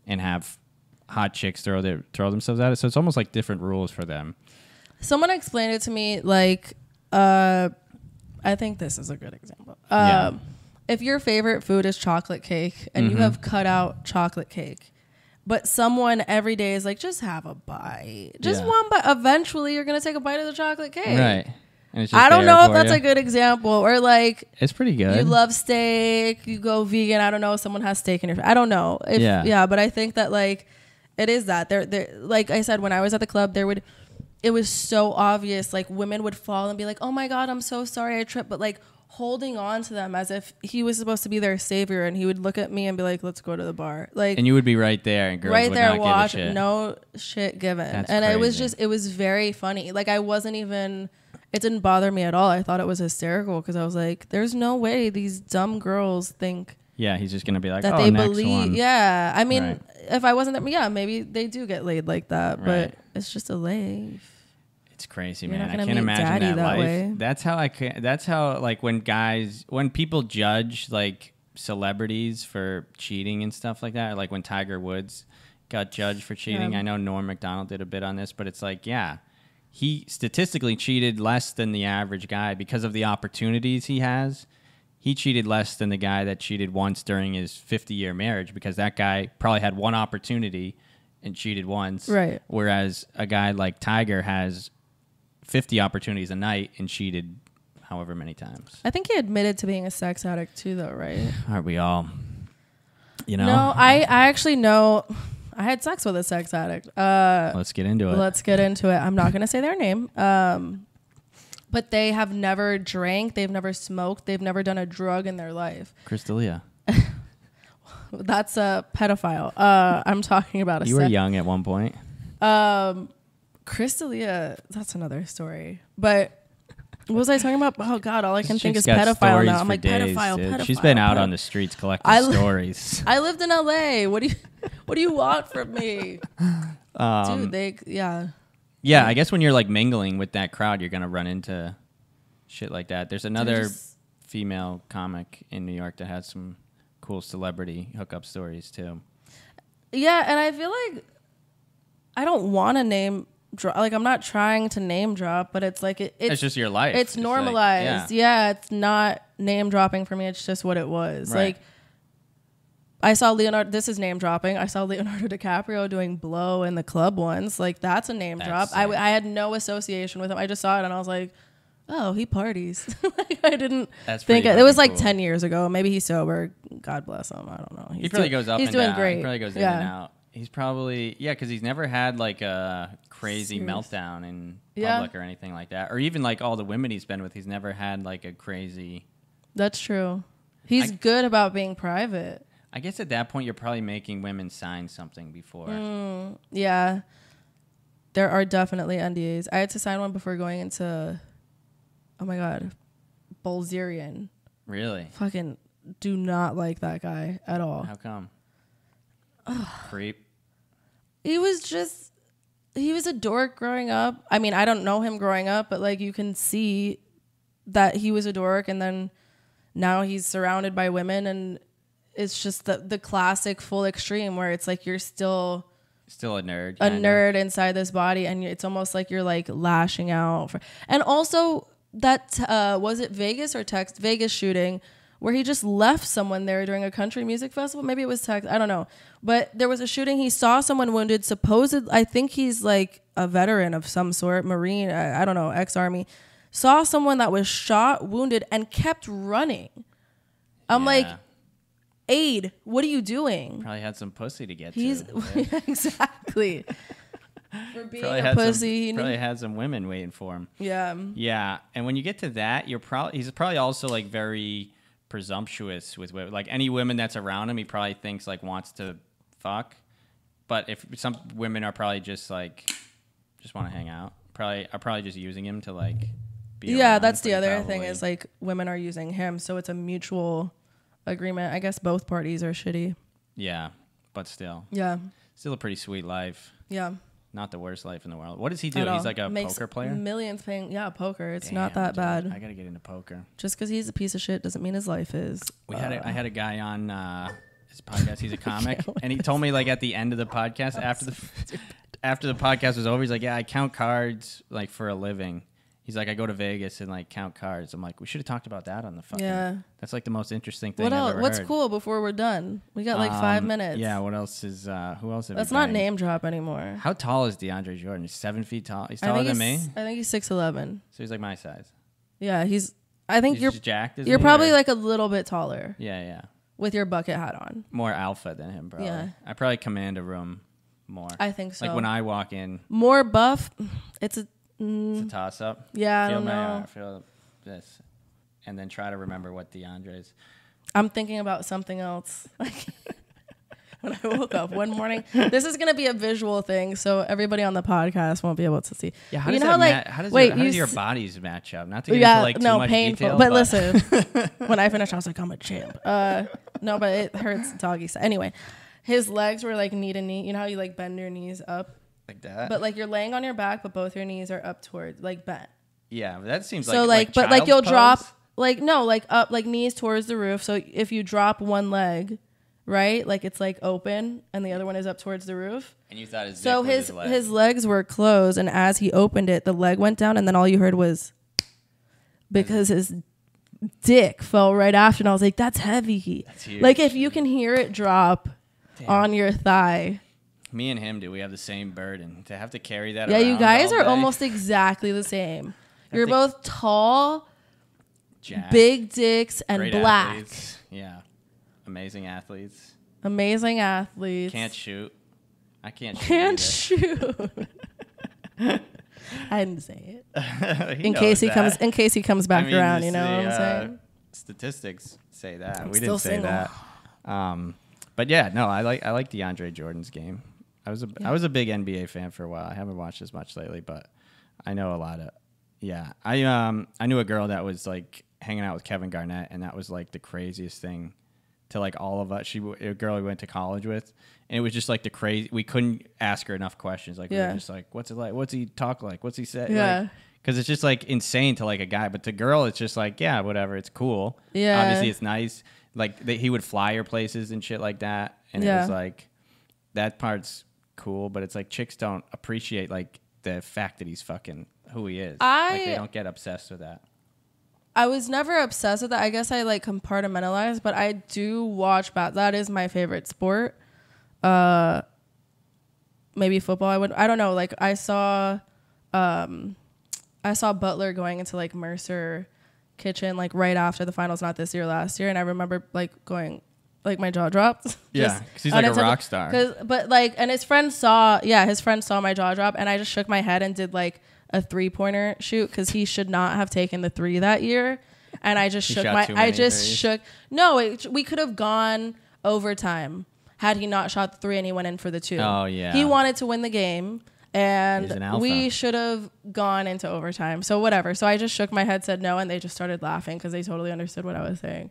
and have hot chicks throw themselves at it. So it's almost like different rules for them. Someone explained it to me like, I think this is a good example. If your favorite food is chocolate cake and you have cut out chocolate cake, but someone every day is like, just have a bite. Just one bite. Eventually, you're going to take a bite of the chocolate cake. Right. And it's just I don't know if that's a good example. Or like... It's pretty good. You love steak. You go vegan. I don't know if someone has steak in your... I don't know. But I think that like, it is that. They're, like I said, when I was at the club, it was so obvious. Like women would fall and be like, oh my God, I'm so sorry I tripped. But like... holding on to them as if he was supposed to be their savior, and he would look at me and be like, let's go to the bar. Like, and you would be right there, and girls would not give a shit. No shit given. That's and crazy. it was very funny. Like I wasn't even, it didn't bother me at all. I thought it was hysterical because I was like, there's no way these dumb girls think Yeah, he's just gonna be like, that oh, they next believe. one. Yeah, I mean, Right. if I wasn't there, yeah, maybe they do get laid like that, Right. but it's just a life. It's crazy, You're man. not I gonna can't meet imagine daddy that that life. way. That's how like when people judge like celebrities for cheating and stuff like that, or like when Tiger Woods got judged for cheating. I know Norm Macdonald did a bit on this, but it's like, yeah, he statistically cheated less than the average guy because of the opportunities he has. He cheated less than the guy that cheated once during his 50-year marriage because that guy probably had one opportunity and cheated once. Right. Whereas a guy like Tiger has 50 opportunities a night and cheated however many times. I think he admitted to being a sex addict too, though, right? Aren't we all? You know? No, I actually know. I had sex with a sex addict. Let's get into it. Let's get into it. I'm not going to say their name. But they have never drank. They've never smoked. They've never done a drug in their life. Crystalia. That's a pedophile. I'm talking about You were young at one point. Crystalia, that's another story. But what was I talking about? Oh, God, all I can think is She's got pedophile stories now. I'm for like, days, pedophile, dude. pedophile. She's been out pedophile. on the streets collecting stories. I lived in LA. What do you want from me? Dude, Yeah, I guess when you're like mingling with that crowd, you're going to run into shit like that. There's another female comic in New York that has some cool celebrity hookup stories too. Yeah, and I feel like I don't want to name drop. Like, I'm not trying to name drop, but it's like it's just your life. It's normalized. Like, yeah, it's not name dropping for me. It's just what it was. Right. Like, I saw Leonardo. This is name dropping. I saw Leonardo DiCaprio doing blow in the club once. Like, that's a name drop. I had no association with him. I just saw it and I was like, oh, he parties. Like, I didn't think it was like 10 years ago. Maybe he's sober. God bless him. I don't know. He probably goes up he's and doing down. great. He probably goes in and out. He's probably, because he's never had like a crazy meltdown in public or anything like that. Or even like all the women he's been with, he's never had like a crazy. That's true. He's good about being private. I guess at that point, you're probably making women sign something before. Yeah. There are definitely NDAs. I had to sign one before going into, oh my God, Bulgarian. Really? Fucking do not like that guy at all. How come? Creep. He was a dork growing up. I mean, I don't know him growing up, but like you can see that he was a dork, and then now he's surrounded by women, and it's just the classic full extreme where it's like you're still a nerd. A nerd inside this body, and it's almost like you're like lashing out for. And also that was it Vegas or Vegas shooting where he just left someone there during a country music festival. Maybe it was Texas. I don't know. But there was a shooting. He saw someone wounded. I think he's like a veteran of some sort, Marine. I don't know, ex-Army. Saw someone that was shot, wounded, and kept running. I'm like, Aid, what are you doing? Probably had some pussy to get to. Exactly. For being probably a pussy. Probably had some women waiting for him. Yeah. Yeah. And when you get to that, he's probably also like very presumptuous with women. Like any women that's around him, he probably thinks like wants to fuck. But if some women are probably just like, just want to hang out, are probably just using him to like be around, that's the other thing is like women are using him. So it's a mutual agreement. I guess both parties are shitty. Yeah. But still. Yeah. Still a pretty sweet life. Yeah. Not the worst life in the world. What does he do? He's like a poker player? Millions paying. Yeah, poker. It's not that bad. I got to get into poker. Just because he's a piece of shit doesn't mean his life is. I had a guy on his podcast. He's a comic. And he told me like at the end of the podcast, after the podcast was over, he's like, yeah, I count cards like for a living. He's like, I go to Vegas and like count cards. I'm like, we should have talked about that on the fucking. Yeah. That's like the most interesting thing. What else? What's heard. Cool before we're done? We got like 5 minutes. Yeah. What else is? Who else? Let's not name drop anymore. How tall is DeAndre Jordan? He's 7 feet tall. He's taller than me. I think he's 6'11". So he's like my size. Yeah, I think you're jacked. You're probably like a little bit taller. Yeah, yeah. With your bucket hat on. More alpha than him, probably. Yeah. I probably command a room more. I think so. Like when I walk in. More buff. It's a toss up. Yeah, I don't know. Feel this, and then try to remember what DeAndre's. I'm thinking about something else. When I woke up one morning, this is gonna be a visual thing, so everybody on the podcast won't be able to see. Yeah, how does your bodies match up? Not to get into like too much painful. detail, but listen, when I finished, I was like, I'm a champ. No, but it hurts doggy style. Anyway, his legs were like knee to knee. You know how you like bend your knees up? Like that? But like you're laying on your back, but both your knees are up towards like bent. Yeah, but that seems So like but like child's you'll pose? drop like no, like up like knees towards the roof. So if you drop one leg, right? Like it's like open and the other one is up towards the roof. And you thought his dick So was his legs were closed, and as he opened it, the leg went down, and then all you heard was because his dick fell right after, and I was like, "That's heavy." That's huge. Like if you can hear it drop Damn. on your thigh. Me and him do. We have the same burden to have to carry that. Yeah, you around guys all are day. almost exactly the same. You're think- both tall, Jacked, big dicks, and great black. athletes. Yeah, amazing athletes. Amazing athletes. Can't shoot. I can't shoot. Can't either. shoot. I didn't say it. He In case he knows comes that. in case he comes back I mean, around, just you know what I'm the, saying? Statistics say that. I'm We still didn't say single. that. But yeah, no, I like DeAndre Jordan's game. I was a big NBA fan for a while. I haven't watched as much lately, but I know a lot of. Yeah, I knew a girl that was like hanging out with Kevin Garnett, and that was like the craziest thing to like all of us. A girl we went to college with, and it was just like the crazy. We couldn't ask her enough questions. Like we Yeah. were just like, "What's it like? What's he talk like? What's he say?" Yeah. Because it's just like insane to like a guy, but to girl, it's just like, yeah, whatever. It's cool. Yeah. Obviously, it's nice. Like he would fly her places and shit like that, and it Yeah. was like that part's cool. But it's like chicks don't appreciate like the fact that he's fucking who he is. Like they don't get obsessed with that. I was never obsessed with that. I guess I like compartmentalize, but I do watch that is my favorite sport. Maybe football. I don't know. Like I saw Butler going into like Mercer kitchen like right after the finals, not this year, last year, and I remember like going like my jaw dropped. Yeah, because he's like a rock star. And his friend saw my jaw drop, and I just shook my head and did like a 3-pointer shoot because he should not have taken the 3 that year, and I just we could have gone overtime had he not shot the 3 and he went in for the 2. Oh yeah, he wanted to win the game. He's an And alpha. we should have gone into overtime. So whatever. So I just shook my head, said no, and they just started laughing because they totally understood what I was saying.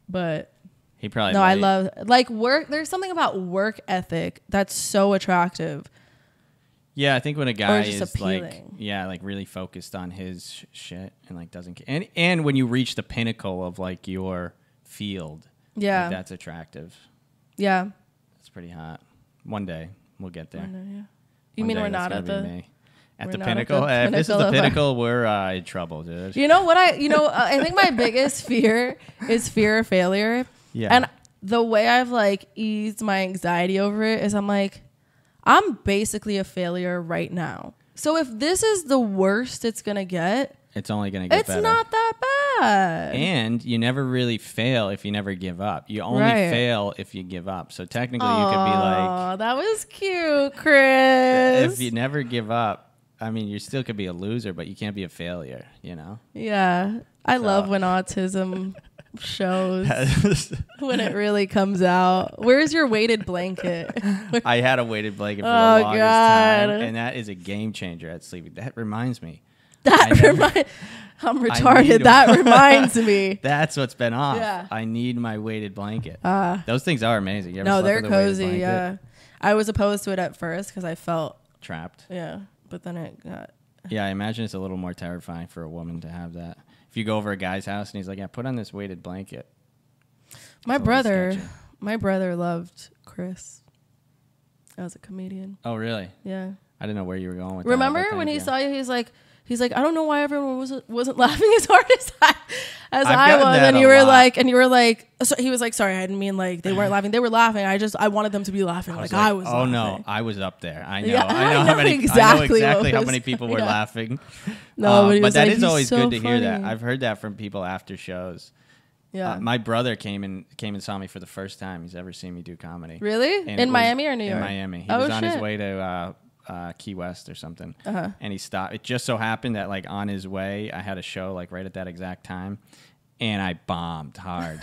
But he probably no, I love like work. There's something about work ethic that's so attractive. Yeah, I think when a guy just is appealing. like really focused on his shit and like doesn't care, and when you reach the pinnacle of like your field, Yeah. like, that's attractive. Yeah. That's pretty hot. One day we'll get there. You One mean day we're that's not gonna at be the me. At we're the not at pinnacle? the If this is pinnacle the of our- pinnacle, we're in trouble, dude. You know what I think my biggest fear is fear of failure. Yeah. And the way I've like eased my anxiety over it is I'm like, I'm basically a failure right now. So if this is the worst it's going to get, It's only going to get it's better. not that bad. And you never really fail if you never give up. You only Right. fail if you give up. So technically, you could be like, Oh, that was cute, Chris. if you never give up, I mean, you still could be a loser, but you can't be a failure, you know? Yeah. I love when autism shows when it really comes out. Where's your weighted blanket? I had a weighted blanket for the Oh, longest God. time, and that is a game changer at sleeping. That reminds me. I'm retarded. That reminds me. That's what's been off. Yeah. I need my weighted blanket. Those things are amazing. You ever No, slept they're with a weighted cozy. blanket? Yeah. I was opposed to it at first because I felt, Trapped. yeah. But then it got, Yeah, I imagine it's a little more terrifying for a woman to have that. If you go over a guy's house and he's like, yeah, put on this weighted blanket. my Totally brother, sketchy. my brother loved Chris. I was a comedian. Oh, really? Yeah. I didn't know where you were going with Remember that. but when thank he you. saw you? He's like, I don't know why everyone wasn't laughing as hard as I've I gotten was, that and a you were lot. like, so he was like, sorry, I didn't mean like they weren't laughing. They were laughing. I wanted them to be laughing like I was. Oh laughing. no, I was up there. I know. Yeah, I know I how know many. exactly I know exactly what how was- many people were yeah. laughing. No, but he but was that like, is always "He's so good to hear that. funny." I've heard that from people after shows. Yeah. My brother came and saw me for the first time he's ever seen me do comedy. Really? And it In was Miami or New York? In Miami. He Oh, was on his shit. way to Key West or something. Uh-huh. And he stopped. It just so happened that like on his way, I had a show like right at that exact time, and I bombed hard.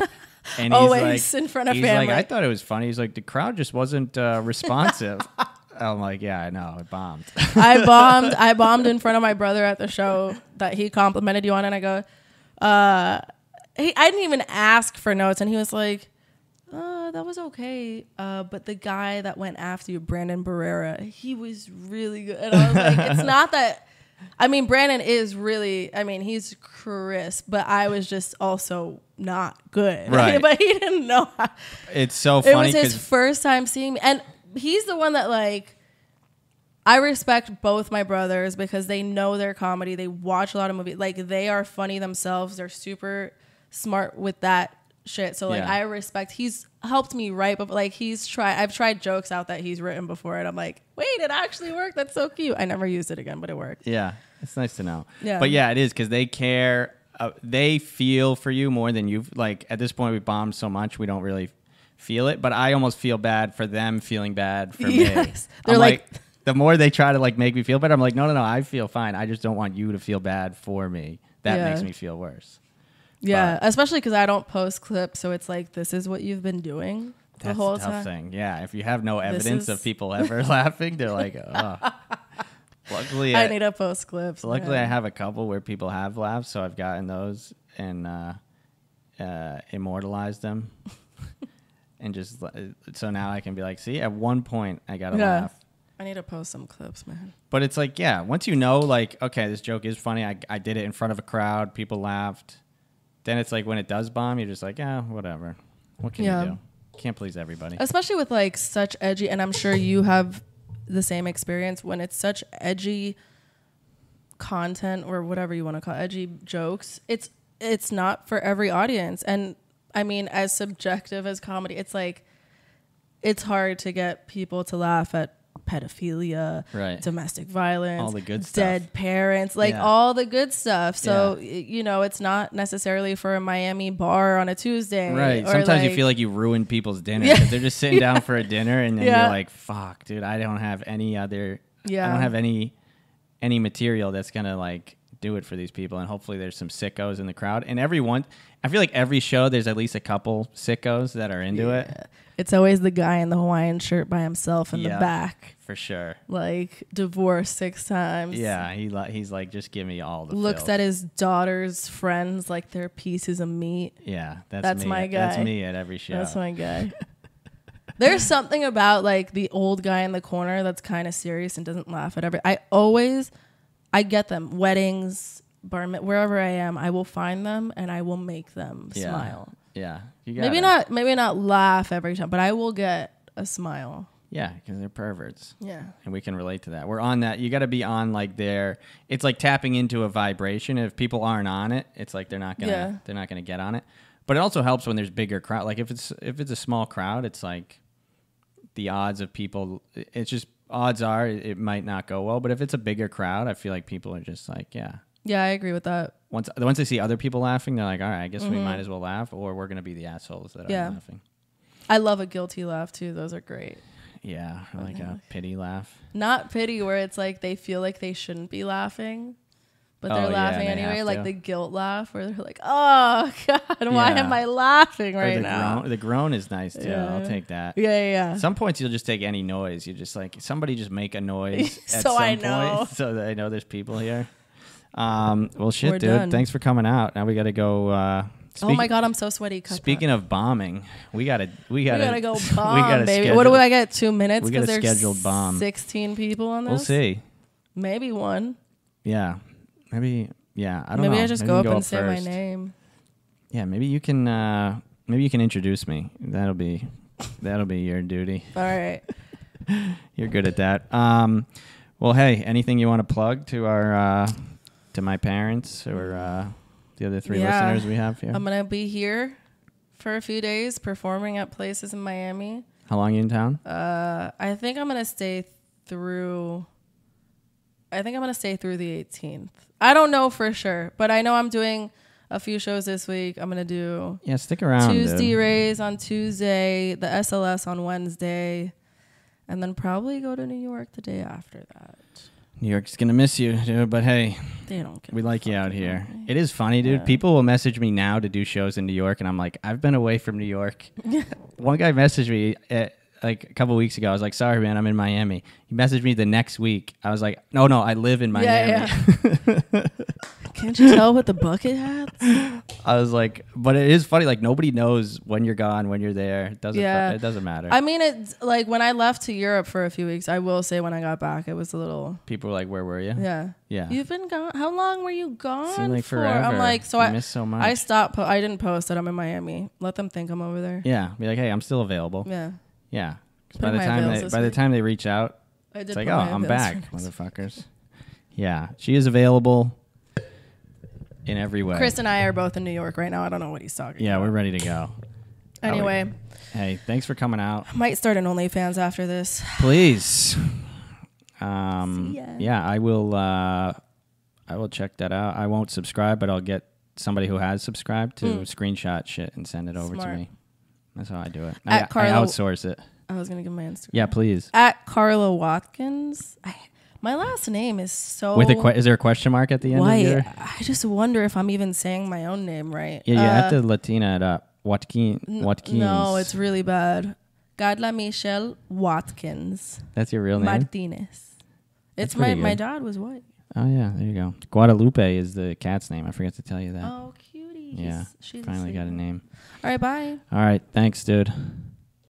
And Always in front of he's family. like, I thought it was funny. He's like, the crowd just wasn't responsive. I'm like, yeah, I know, it bombed. I bombed in front of my brother at the show that he complimented you on, and I go, I didn't even ask for notes, and he was like, that was okay. But the guy that went after you, Brandon Barrera, he was really good. And I was like, it's not that. I mean, Brandon is really. I mean, he's crisp, but I was just also not good. Right. But he didn't know. It's so funny. It was his first time seeing me, and he's the one that like. I respect both my brothers because they know their comedy. They watch a lot of movies. Like, they are funny themselves. They're super smart with that shit. So, like, I respect. He's helped me write, but, like, I've tried jokes out that he's written before, and I'm like, wait, it actually worked? That's so cute. I never used it again, but it worked. Yeah. It's nice to know. Yeah. But, yeah, it is because they care. They feel for you more than you've, like, at this point, we bombed so much, we don't really feel it. But I almost feel bad for them feeling bad for me. They're like the more they try to like make me feel better, I'm like, no, I feel fine. I just don't want you to feel bad for me. That makes me feel worse. Yeah, especially because I don't post clips, so it's like, this is what you've been doing the whole That's a tough time. thing. Yeah, if you have no evidence of people ever laughing, they're like, oh. Luckily, I need to post clips. Luckily, I have a couple where people have laughed, so I've gotten those and immortalized them. And just so now I can be like, see, at one point I got to laugh. I need to post some clips, man. But it's like, yeah, once you know, like, okay, this joke is funny. I did it in front of a crowd. People laughed. Then it's like when it does bomb, you're just like, yeah, whatever. What can you do? Can't please everybody. Especially with like such edgy, and I'm sure you have the same experience when it's such edgy content or whatever you want to call it, edgy jokes. It's not for every audience. And I mean, as subjective as comedy, it's like, it's hard to get people to laugh at pedophilia, domestic violence, all the good stuff, dead parents, like all the good stuff. So, you know, it's not necessarily for a Miami bar on a Tuesday. Right. Sometimes like, you feel like you ruin people's dinner because they're just sitting down for a dinner and then you're like, fuck, dude, I don't have any other, I don't have any material that's going to like do it for these people. And hopefully there's some sickos in the crowd. And I feel like every show there's at least a couple sickos that are into it. It's always the guy in the Hawaiian shirt by himself in the back. For sure. Like, divorced 6 times. Yeah, he's like, just give me all the looks filth. At his daughter's friends like they're pieces of meat. Yeah, that's me. My guy. That's me at every show. That's my guy. There's something about, like, the old guy in the corner that's kind of serious and doesn't laugh at I get them. Weddings, wherever I am, I will find them and I will make them smile. Yeah. Maybe not laugh every time, but I will get a smile. Yeah, because they're perverts. Yeah. And we can relate to that. We're on that. You got to be on like it's like tapping into a vibration. If people aren't on it, it's like they're not going to get on it. But it also helps when there's bigger crowd. Like if it's a small crowd, it's like the odds of people, it's just odds are it might not go well. But if it's a bigger crowd, I feel like people are just like, yeah. Yeah, I agree with that. Once they see other people laughing, they're like, all right, I guess we might as well laugh, or we're going to be the assholes that are laughing. I love a guilty laugh, too. Those are great. Yeah, like a pity laugh. Not pity, where it's like they feel like they shouldn't be laughing, but they're laughing anyway. Like the guilt laugh, where they're like, oh, God, why am I laughing right now? The groan is nice, too. Yeah. I'll take that. Yeah. Some points, you'll just take any noise. You're just like, somebody just make a noise at so some I know. point so that I know there's people here. Well, shit, We're dude. done. Thanks for coming out. Now we got to go. Oh my God, I'm so sweaty. Speaking of bombing, we gotta go bomb, we gotta baby. Schedule, what do I get? 2 minutes? We got a scheduled bomb. 16 people on this. We'll see. Maybe one. Yeah, maybe. Yeah, I don't know. Maybe I just go up and say say my name. Yeah, maybe you can introduce me. That'll be your duty. All right. You're good at that. Well, hey, anything you want to plug to our to my parents or the other 3 listeners we have here? I'm gonna be here for a few days performing at places in Miami. How long are you in town? I think I'm gonna stay through the 18th. I don't know for sure, but I know I'm doing a few shows this week. I'm gonna do stick around. Tuesday Rays on Tuesday, the SLS on Wednesday, and then probably go to New York the day after that. New York's gonna miss you, dude. But hey, they don't. We like you out here. It is funny, dude. People will message me now to do shows in New York, and I'm like, I've been away from New York. One guy messaged me like a couple weeks ago. I was like, sorry, man, I'm in Miami. He messaged me the next week. I was like, no, I live in Miami. Yeah. Can't you tell with the bucket hats? I was like, but it is funny. Like nobody knows when you're gone, when you're there. It doesn't. Yeah. It doesn't matter. I mean, it's like when I left to Europe for a few weeks. I will say when I got back, it was a little. People were like, "Where were you?" Yeah. Yeah. You've been gone. How long were you gone Seemed like for? forever. I'm like, so I I missed so much. I stopped. I didn't post that I'm in Miami. Let them think I'm over there. Yeah. Be like, hey, I'm still available. Yeah. Yeah. 'Cause Put by in the my time avails they this by the week. time they reach out, I did it's like, put oh, my I'm avails back, for next week. motherfuckers. Yeah. She is available in every way. Chris and I are both in New York right now. I don't know what he's talking Yeah, about. we're ready to go. Anyway, Hey, thanks for coming out. I might start an OnlyFans after this. Please. See ya. Yeah, I will. I will check that out. I won't subscribe, but I'll get somebody who has subscribed to screenshot shit and send it over Smart. to me. That's how I do it. At I Karla- outsource it. I was gonna give my Instagram. Yeah, please. At Karla Watkins. My last name is so With is there a question mark at the end of white. your? I just wonder if I'm even saying my own name right. Yeah, you have to Latina it up. Watkins. No, it's really bad. Karla Michelle Watkins That's your real name. Martinez. That's It's my pretty good. dad was white. Oh yeah, there you go. Guadalupe is the cat's name. I forgot to tell you that. Oh, cutie. Yeah, She's finally got a name. All right, bye. All right, thanks, dude.